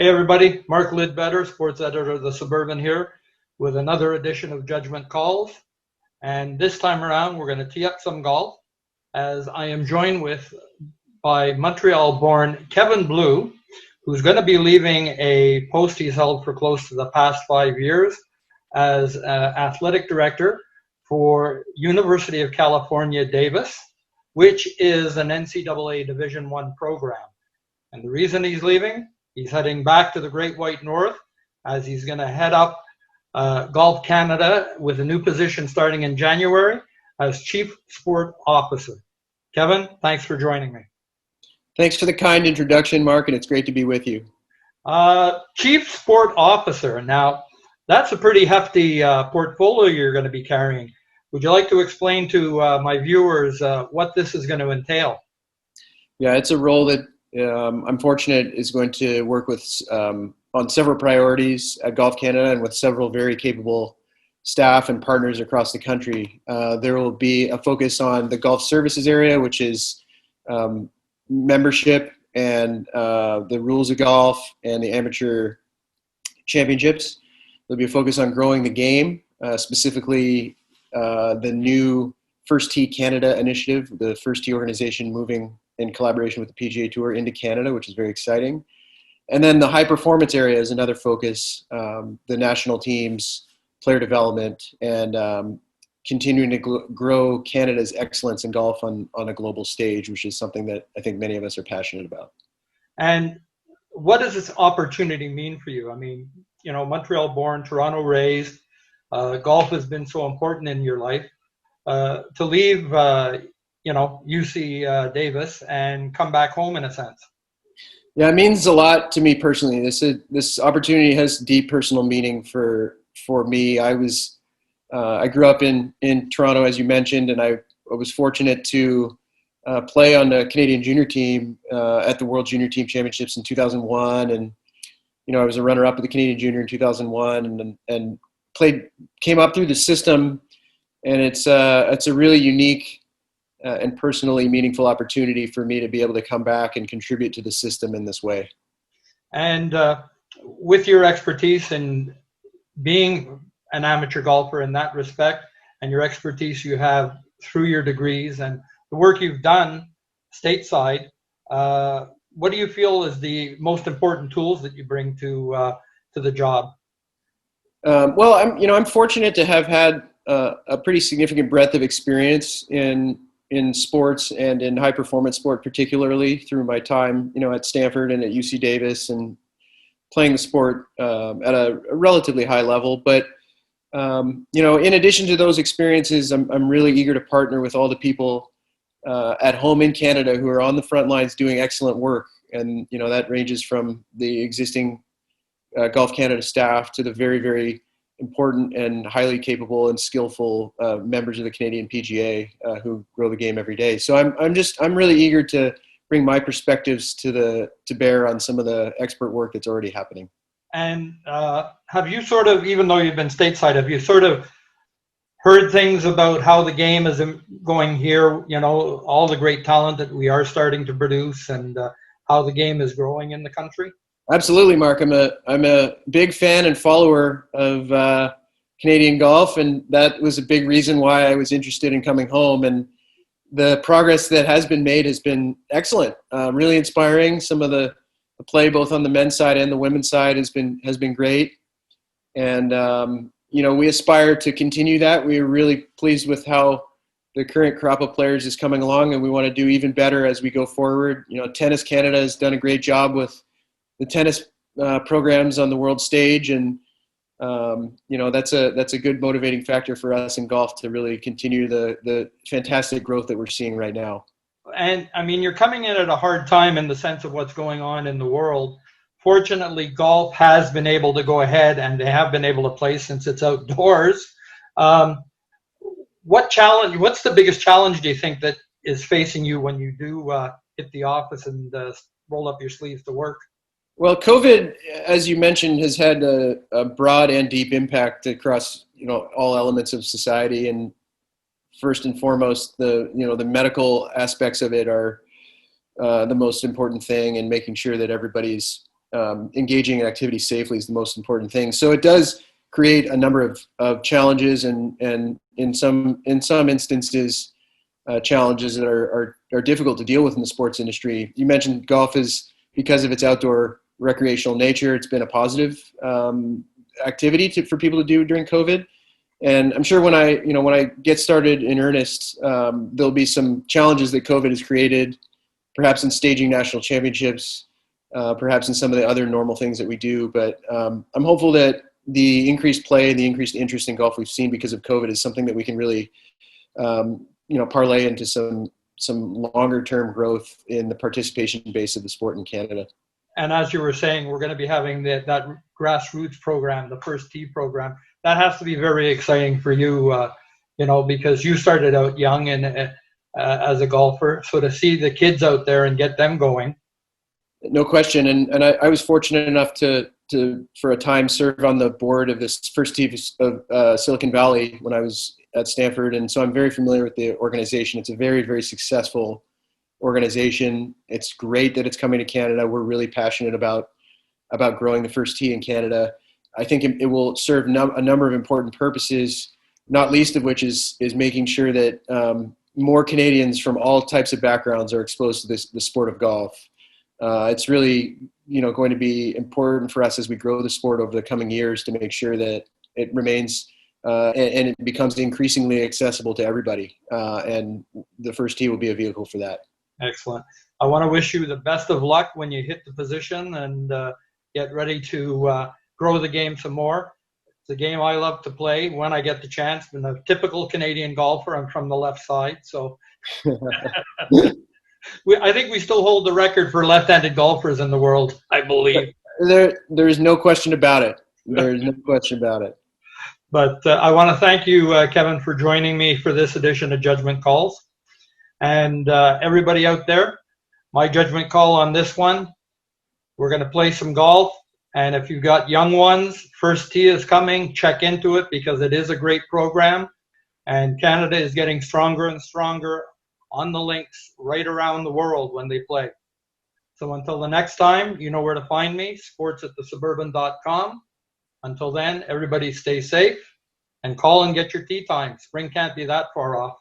Hey everybody, Mark Lidbetter, sports editor of the Suburban here with another edition of Judgment Calls. And this time around, we're going to tee up some golf as I am joined by Montreal-born Kevin Blue, who's going to be leaving a post he's held for close to the past 5 years as athletic director for University of California, Davis, which is an NCAA Division I program. And the reason he's leaving, he's heading back to the Great White North as he's going to head up Golf Canada with a new position starting in January as Chief Sport Officer. Kevin, thanks for joining me. Thanks for the kind introduction, Mark, and it's great to be with you. Chief Sport Officer. Now, that's a pretty hefty portfolio you're going to be carrying. Would you like to explain to my viewers what this is going to entail? Yeah, it's a role that I'm fortunate is going to work with on several priorities at Golf Canada and with several very capable staff and partners across the country. There will be a focus on the golf services area, which is membership and the rules of golf and the amateur championships. There'll be a focus on growing the game, specifically the new First Tee Canada initiative, the First Tee organization moving in collaboration with the PGA Tour into Canada, which is very exciting. And then the high performance area is another focus, the national teams, player development, and continuing to grow Canada's excellence in golf on a global stage, which is something that I think many of us are passionate about. And what does this opportunity mean for you? I mean, you know, Montreal born, Toronto raised, golf has been so important in your life. To leave, UC Davis and come back home in a sense. Yeah, it means a lot to me personally. This opportunity has deep personal meaning for me. I grew up in Toronto, as you mentioned, and I was fortunate to play on the Canadian junior team at the World Junior Team Championships in 2001, and I was a runner-up at the Canadian Junior in 2001, and came up through the system, and it's a really unique and personally meaningful opportunity for me to be able to come back and contribute to the system in this way. And with your expertise in being an amateur golfer in that respect, and your expertise you have through your degrees and the work you've done stateside, what do you feel is the most important tools that you bring to the job? Well, I'm fortunate to have had a pretty significant breadth of experience in sports and in high performance sport, particularly through my time, at Stanford and at UC Davis and playing the sport at a relatively high level. But, in addition to those experiences, I'm really eager to partner with all the people at home in Canada who are on the front lines doing excellent work. And, that ranges from the existing Golf Canada staff to the very, very important and highly capable and skillful members of the Canadian PGA who grow the game every day. So I'm really eager to bring my perspectives to bear on some of the expert work that's already happening. And have you sort of, even though you've been stateside, have you sort of heard things about how the game is going here, all the great talent that we are starting to produce and how the game is growing in the country? Absolutely, Mark. I'm a big fan and follower of Canadian golf, and that was a big reason why I was interested in coming home. And the progress that has been made has been excellent, really inspiring. Some of the play, both on the men's side and the women's side, has been great. And we aspire to continue that. We're really pleased with how the current crop of players is coming along, and we want to do even better as we go forward. Tennis Canada has done a great job with the tennis programs on the world stage, and that's a good motivating factor for us in golf to really continue the fantastic growth that we're seeing right now. And I mean, you're coming in at a hard time in the sense of what's going on in the world. Fortunately, golf has been able to go ahead, and they have been able to play since it's outdoors. What's the biggest challenge do you think that is facing you when you do hit the office and roll up your sleeves to work? Well, COVID, as you mentioned, has had a broad and deep impact across, all elements of society. And first and foremost, the medical aspects of it are the most important thing, and making sure that everybody's engaging in activity safely is the most important thing. So it does create a number of challenges and in some instances, challenges that are difficult to deal with in the sports industry. You mentioned golf is, because of its outdoor recreational nature, it's been a positive activity for people to do during COVID. And I'm sure when I get started in earnest, there'll be some challenges that COVID has created, perhaps in staging national championships, perhaps in some of the other normal things that we do. But I'm hopeful that the increased play and the increased interest in golf we've seen because of COVID is something that we can really, parlay into some longer term growth in the participation base of the sport in Canada. And as you were saying, we're going to be having that grassroots program, the First Tee program. That has to be very exciting for you, because you started out young and as a golfer. So to see the kids out there and get them going. No question. And I was fortunate enough to for a time serve on the board of this First Tee of Silicon Valley when I was at Stanford. And so I'm very familiar with the organization. It's a very, very successful organization. It's great that it's coming to Canada. We're really passionate about growing the First Tee in Canada. I think it will serve a number of important purposes, not least of which is making sure that more Canadians from all types of backgrounds are exposed to the sport of golf. It's really going to be important for us as we grow the sport over the coming years to make sure that it remains and it becomes increasingly accessible to everybody. And the First Tee will be a vehicle for that. Excellent. I want to wish you the best of luck when you hit the position and get ready to grow the game some more. It's a game I love to play when I get the chance. I'm a typical Canadian golfer. I'm from the left side, so I think we still hold the record for left-handed golfers in the world, I believe. There's no question about it. There's no question about it. But I want to thank you, Kevin, for joining me for this edition of Judgment Calls. And everybody out there, my judgment call on this one, we're going to play some golf. And if you've got young ones, First Tee is coming. Check into it because it is a great program. And Canada is getting stronger and stronger on the links right around the world when they play. So until the next time, you know where to find me, sports@thesuburban.com. Until then, everybody stay safe and call and get your tee time. Spring can't be that far off.